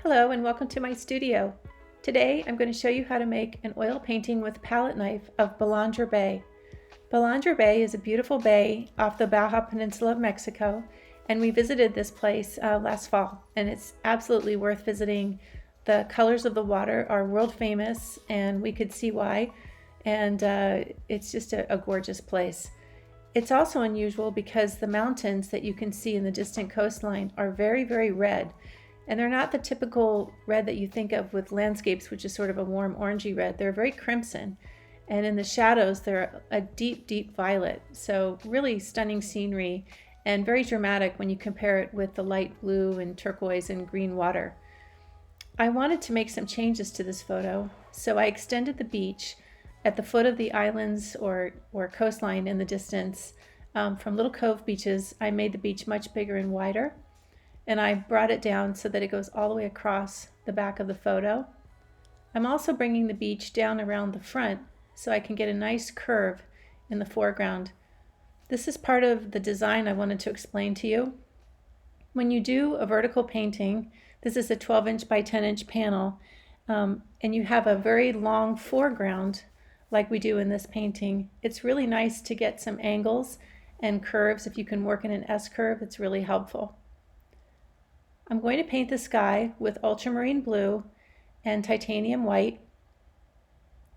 Hello and welcome to my studio. Today I'm going to show you how to make an oil painting with a palette knife of Balandra Bay. Balandra Bay is a beautiful bay off the Baja Peninsula of Mexico, and we visited this place last fall, and it's absolutely worth visiting. The colors of the water are world famous and we could see why, and it's just a gorgeous place. It's also unusual because the mountains that you can see in the distant coastline are very, very red. And they're not the typical red that you think of with landscapes, which is sort of a warm orangey red. They're very crimson. And in the shadows, they're a deep, deep violet. So really stunning scenery and very dramatic when you compare it with the light blue and turquoise and green water. I wanted to make some changes to this photo, so I extended the beach at the foot of the islands or coastline in the distance. From little cove beaches, I made the beach much bigger and wider. And I brought it down so that it goes all the way across the back of the photo. I'm also bringing the beach down around the front so I can get a nice curve in the foreground. This is part of the design I wanted to explain to you. When you do a vertical painting, this is a 12-inch by 10-inch panel, and you have a very long foreground like we do in this painting. It's really nice to get some angles and curves. If you can work in an S-curve, it's really helpful. I'm going to paint the sky with ultramarine blue and titanium white.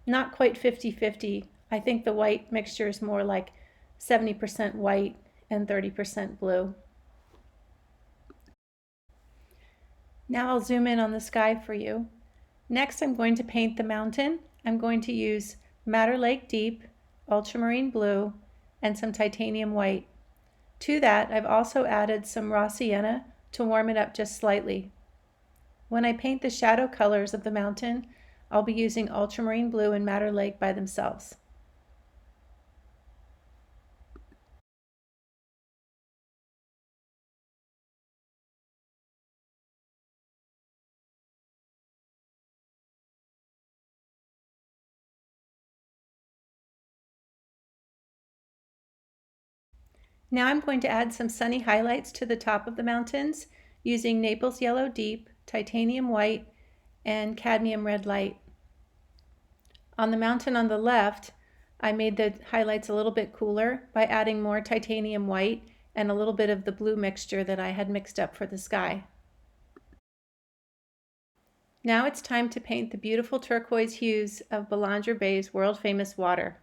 Not quite 50-50. I think the white mixture is more like 70% white and 30% blue. Now I'll zoom in on the sky for you. Next, I'm going to paint the mountain. I'm going to use Madder Lake Deep, ultramarine blue, and some titanium white. To that, I've also added some raw sienna to warm it up just slightly. When I paint the shadow colors of the mountain, I'll be using ultramarine blue and Madder Lake by themselves. Now I'm going to add some sunny highlights to the top of the mountains using Naples Yellow Deep, titanium white, and cadmium red light. On the mountain on the left, I made the highlights a little bit cooler by adding more titanium white and a little bit of the blue mixture that I had mixed up for the sky. Now it's time to paint the beautiful turquoise hues of Balandra Bay's world-famous water.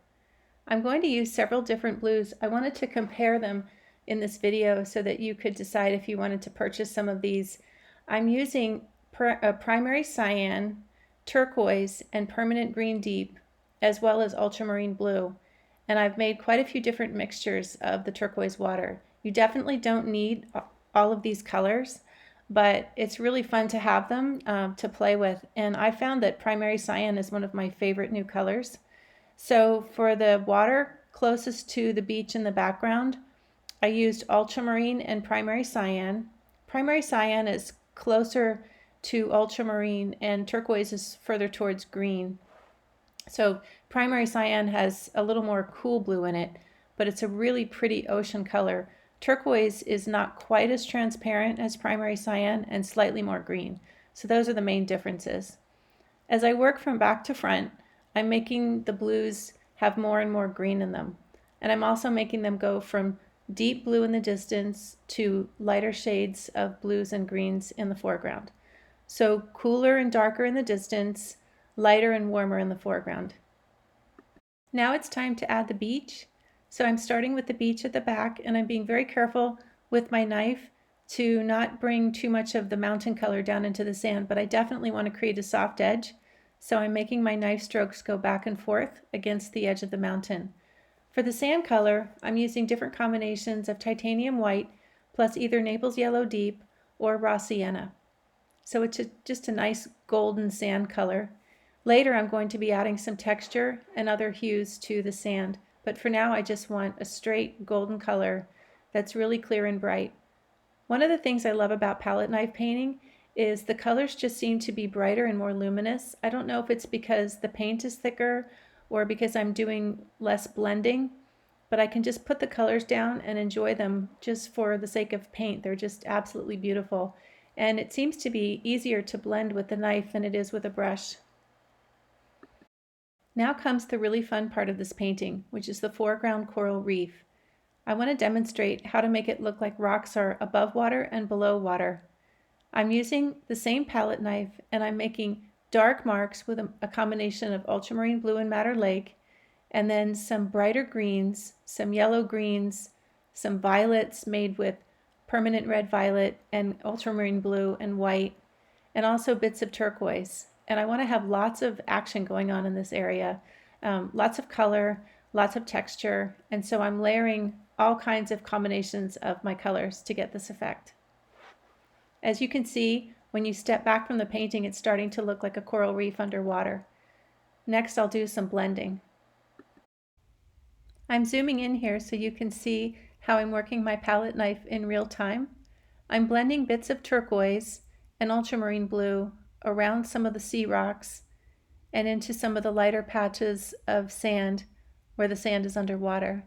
I'm going to use several different blues. I wanted to compare them in this video so that you could decide if you wanted to purchase some of these. I'm using a primary cyan, turquoise, and permanent green deep, as well as ultramarine blue. And I've made quite a few different mixtures of the turquoise water. You definitely don't need all of these colors, but it's really fun to have them to play with. And I found that primary cyan is one of my favorite new colors. So for the water closest to the beach in the background, I used ultramarine and primary cyan. Primary cyan is closer to ultramarine and turquoise is further towards green. So primary cyan has a little more cool blue in it, but it's a really pretty ocean color. Turquoise is not quite as transparent as primary cyan and slightly more green. So those are the main differences. As I work from back to front, I'm making the blues have more and more green in them. And I'm also making them go from deep blue in the distance to lighter shades of blues and greens in the foreground. So cooler and darker in the distance, lighter and warmer in the foreground. Now it's time to add the beach. So I'm starting with the beach at the back, and I'm being very careful with my knife to not bring too much of the mountain color down into the sand, but I definitely want to create a soft edge. So I'm making my knife strokes go back and forth against the edge of the mountain. For the sand color, I'm using different combinations of titanium white plus either Naples Yellow Deep or raw sienna. So it's just a nice golden sand color. Later I'm going to be adding some texture and other hues to the sand, but for now I just want a straight golden color that's really clear and bright. One of the things I love about palette knife painting is the colors just seem to be brighter and more luminous. I don't know if it's because the paint is thicker or because I'm doing less blending, but I can just put the colors down and enjoy them just for the sake of paint. They're just absolutely beautiful. and it seems to be easier to blend with the knife than it is with a brush. Now comes the really fun part of this painting, which is the foreground coral reef. I want to demonstrate how to make it look like rocks are above water and below water. I'm using the same palette knife, and I'm making dark marks with a combination of ultramarine blue and madder lake, and then some brighter greens, some yellow greens, some violets made with permanent red violet and ultramarine blue and white, and also bits of turquoise. And I want to have lots of action going on in this area, lots of color, lots of texture, and so I'm layering all kinds of combinations of my colors to get this effect. As you can see, when you step back from the painting, it's starting to look like a coral reef underwater. Next, I'll do some blending. I'm zooming in here so you can see how I'm working my palette knife in real time. I'm blending bits of turquoise and ultramarine blue around some of the sea rocks and into some of the lighter patches of sand where the sand is underwater.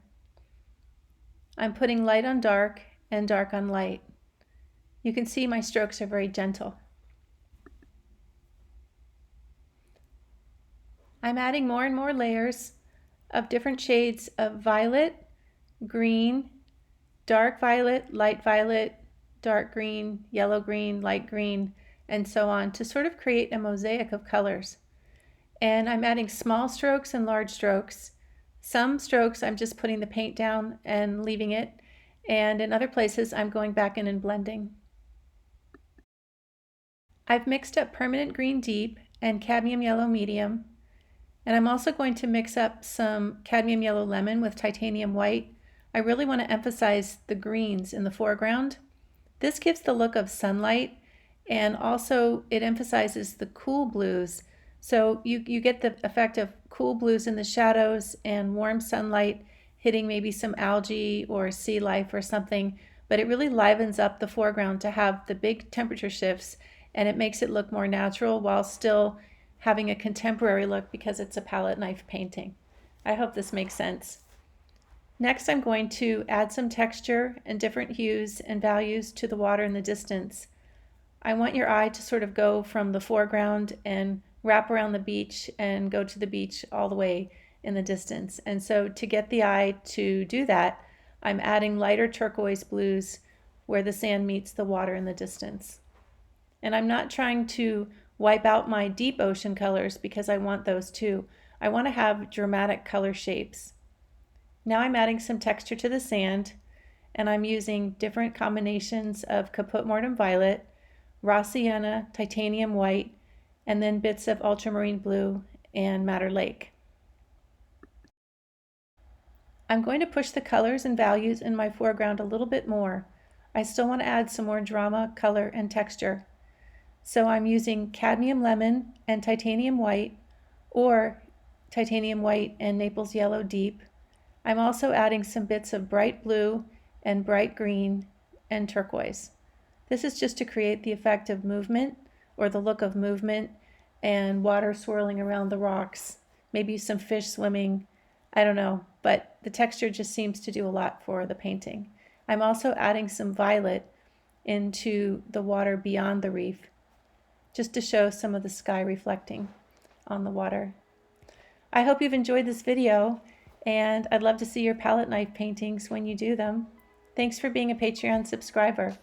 I'm putting light on dark and dark on light. You can see my strokes are very gentle. I'm adding more and more layers of different shades of violet, green, dark violet, dark green, yellow green, light green, and so on to sort of create a mosaic of colors. And I'm adding small strokes and large strokes. Some strokes I'm just putting the paint down and leaving it, and in other places I'm going back in and blending. I've mixed up permanent green deep and cadmium yellow medium, and I'm also going to mix up some cadmium yellow lemon with titanium white. I really want to emphasize the greens in the foreground. This gives the look of sunlight, and also it emphasizes the cool blues. So you get the effect of cool blues in the shadows and warm sunlight hitting maybe some algae or sea life or something, but it really livens up the foreground to have the big temperature shifts, and it makes it look more natural while still having a contemporary look because it's a palette knife painting. I hope this makes sense. Next, I'm going to add some texture and different hues and values to the water in the distance. I want your eye to sort of go from the foreground and wrap around the beach and go to the beach all the way in the distance. And so to get the eye to do that, I'm adding lighter turquoise blues where the sand meets the water in the distance. And I'm not trying to wipe out my deep ocean colors because I want those too. I want to have dramatic color shapes. Now I'm adding some texture to the sand, and I'm using different combinations of caput mortem violet, raw sienna, titanium white, and then bits of ultramarine blue and madder lake. I'm going to push the colors and values in my foreground a little bit more. I still want to add some more drama, color, and texture. So I'm using cadmium lemon and titanium white, or titanium white and Naples yellow deep. I'm also adding some bits of bright blue and bright green and turquoise. This is just to create the effect of movement, or the look of movement, and water swirling around the rocks, maybe some fish swimming, I don't know, but the texture just seems to do a lot for the painting. I'm also adding some violet into the water beyond the reef, just to show some of the sky reflecting on the water. I hope you've enjoyed this video, and I'd love to see your palette knife paintings when you do them. Thanks for being a Patreon subscriber.